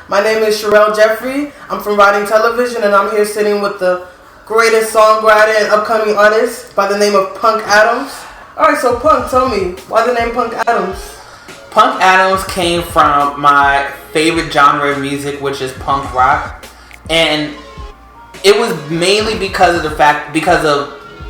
My name is Sharell Jeffrey. I'm from Rotting Television, and I'm here sitting with the greatest songwriter and upcoming artist by the name of Punk Adams. Alright, so Punk, tell me, why the name Punk Adams? Punk Adams came from my favorite genre of music, which is punk rock. And it was mainly because of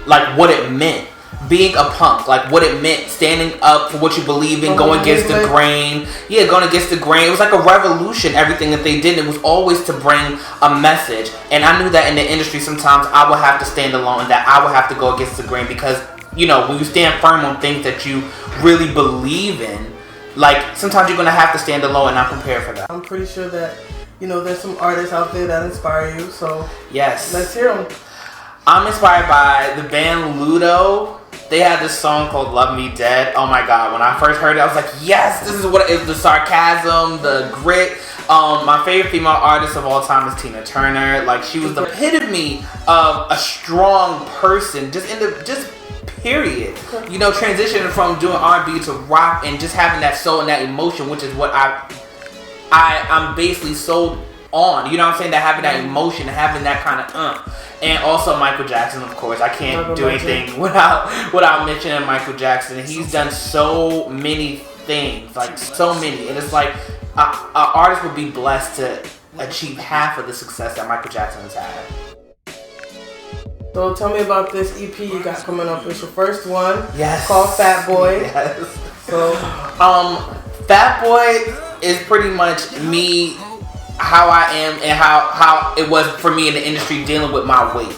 like what it meant. Being a punk, like what it meant, standing up for what you believe in, going against the grain. Yeah, going against the grain. It was like a revolution, everything that they did. It was always to bring a message. And I knew that in the industry, sometimes I would have to stand alone and that I would have to go against the grain because, you know, when you stand firm on things that you really believe in, like, sometimes you're going to have to stand alone, and I'm prepared for that. I'm pretty sure that, you know, there's some artists out there that inspire you, so yes, let's hear them. I'm inspired by the band Ludo. They had this song called Love Me Dead. Oh my god, when I first heard it, I was like, yes, this is what it is. The sarcasm, the grit. My favorite female artist of all time is Tina Turner. Like, she was the epitome of a strong person, just period. You know, transitioning from doing R&B to rock and just having that soul and that emotion, which is what I'm basically sold on. You know what I'm saying? That having that emotion, having that kind of And also Michael Jackson, of course. I can't do anything without mentioning Michael Jackson. He's done so many things, like so many. And it's like an artist would be blessed to achieve half of the success that Michael Jackson has had. So tell me about this EP you got coming up. It's your first one. Yes. It's called Fatboy. Yes. So, Fatboy is pretty much me, how I am, and how it was for me in the industry dealing with my weight.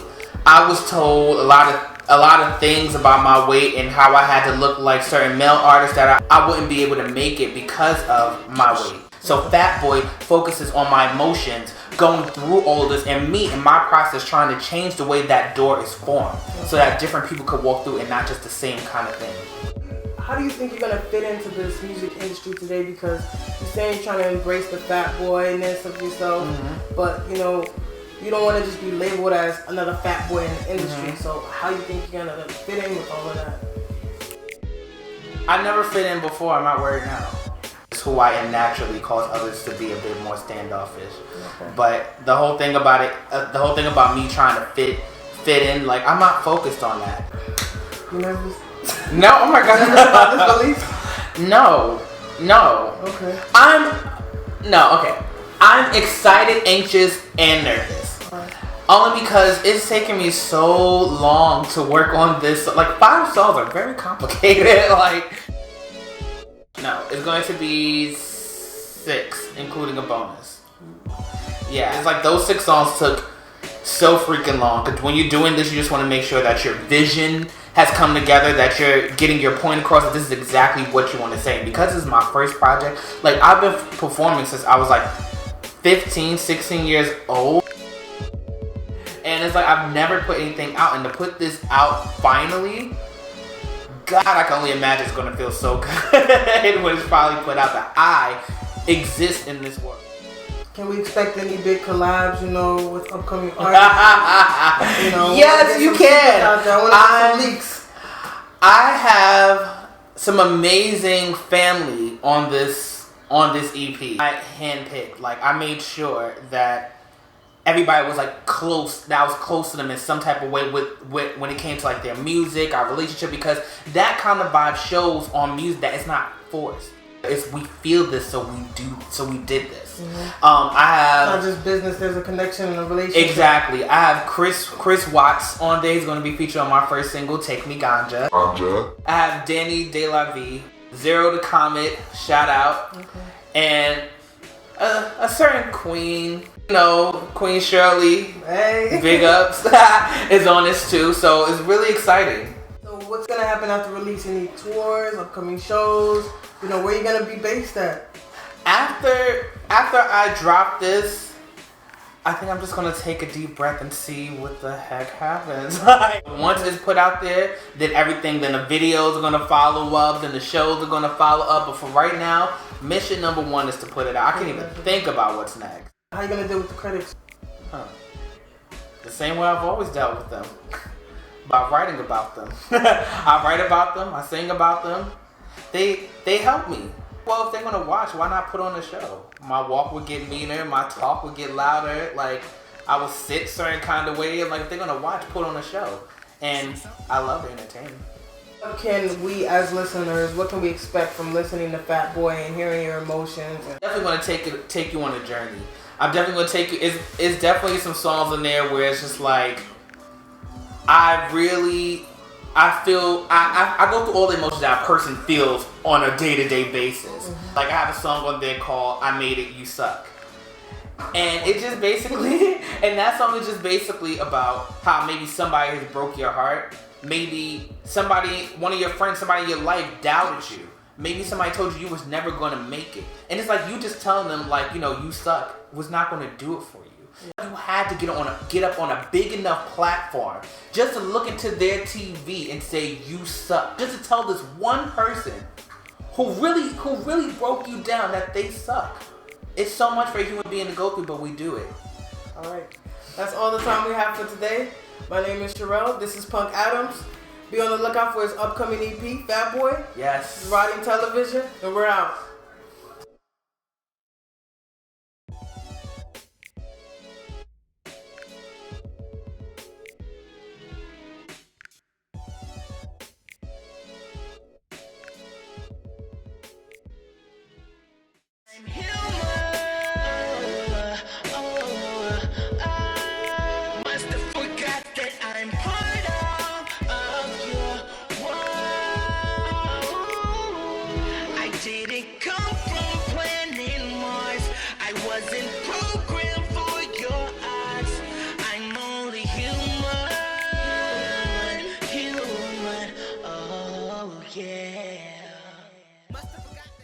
I was told a lot of things about my weight and how I had to look like certain male artists that I wouldn't be able to make it because of my weight. So Fatboy focuses on my emotions, going through all of this, and me in my process trying to change the way that door is formed, so that different people could walk through and not just the same kind of thing. How do you think you're gonna fit into this music industry today? Because you're saying you're trying to embrace the fat boyness of yourself, but you know, you don't want to just be labeled as another fat boy in the industry. So how you think you're gonna fit in with all of that? I never fit in before. I'm not worried now. It's who I am naturally cause others to be a bit more standoffish. Okay. But the whole thing about it, the whole thing about me trying to fit in, like, I'm not focused on that. You nervous? No, oh my god. About this release? No. Okay. I'm excited, anxious, and nervous. Right. Only because it's taken me so long to work on this. Like, 5 songs are very complicated. Like, no, it's going to be 6, including a bonus. Yeah, it's like those 6 songs took so freaking long. Because when you're doing this, you just want to make sure that your vision has come together, that you're getting your point across, that this is exactly what you want to say. And because this is my first project, like, I've been performing since I was like 15, 16 years old. And it's like I've never put anything out. And to put this out finally, God, I can only imagine it's going to feel so good when it's finally put out that I exist in this world. Can we expect any big collabs, you know, with upcoming artists? You know, yes, you can. I want to get some leaks. I have some amazing family on this EP. I handpicked. Like, I made sure that everybody was like close. That I was close to them in some type of way with when it came to like their music, our relationship, because that kind of vibe shows on music that it's not forced. It's we feel this, so we did this. I have not just business. There's a connection and a relationship. Exactly. I have Chris Watts on there. He's going to be featured on my first single, "Take Me Ganja." I have Danny De La Vie, Zero the Comet, shout out, and a certain queen. You know, Queen Shirley, hey, big ups, is on this too. So it's really exciting. So what's gonna happen after releasing any tours, upcoming shows? You know, where you gonna be based at? After I drop this, I think I'm just gonna take a deep breath and see what the heck happens. Once it's put out there, then the videos are gonna follow up, then the shows are gonna follow up. But for right now, mission number 1 is to put it out. I can't even think about what's next. How you gonna deal with the critics? The same way I've always dealt with them. By writing about them. I write about them. I sing about them. They help me. Well, if they're gonna watch, why not put on a show? My walk would get meaner, my talk would get louder, like I would sit certain kind of way. Like if they're gonna watch, put on a show. And I love the entertainment. What can we as listeners, what can we expect from listening to Fatboy and hearing your emotions? Definitely gonna take you on a journey. I'm definitely gonna take you. It's definitely some songs in there where it's just like I go through all the emotions that a person feels on a day-to-day basis. Mm-hmm. Like I have a song on there called "I Made It, You Suck," and it just basically, and that song is just basically about how maybe somebody has broke your heart. Maybe one of your friends, somebody in your life doubted you. Maybe somebody told you was never going to make it. And it's like you just telling them, like, you know, you suck was not going to do it for you. You had to get up on a big enough platform just to look into their TV and say you suck. Just to tell this one person who really broke you down that they suck. It's so much for a human being to go through, but we do it. All right. That's all the time we have for today. My name is Sharell. This is Punk Adams. Be on the lookout for his upcoming EP, Fatboy. Yes. Rotting Television. And we're out. Didn't come from planet Mars. I wasn't programmed for your eyes. I'm only human. Oh yeah. Must have forgotten.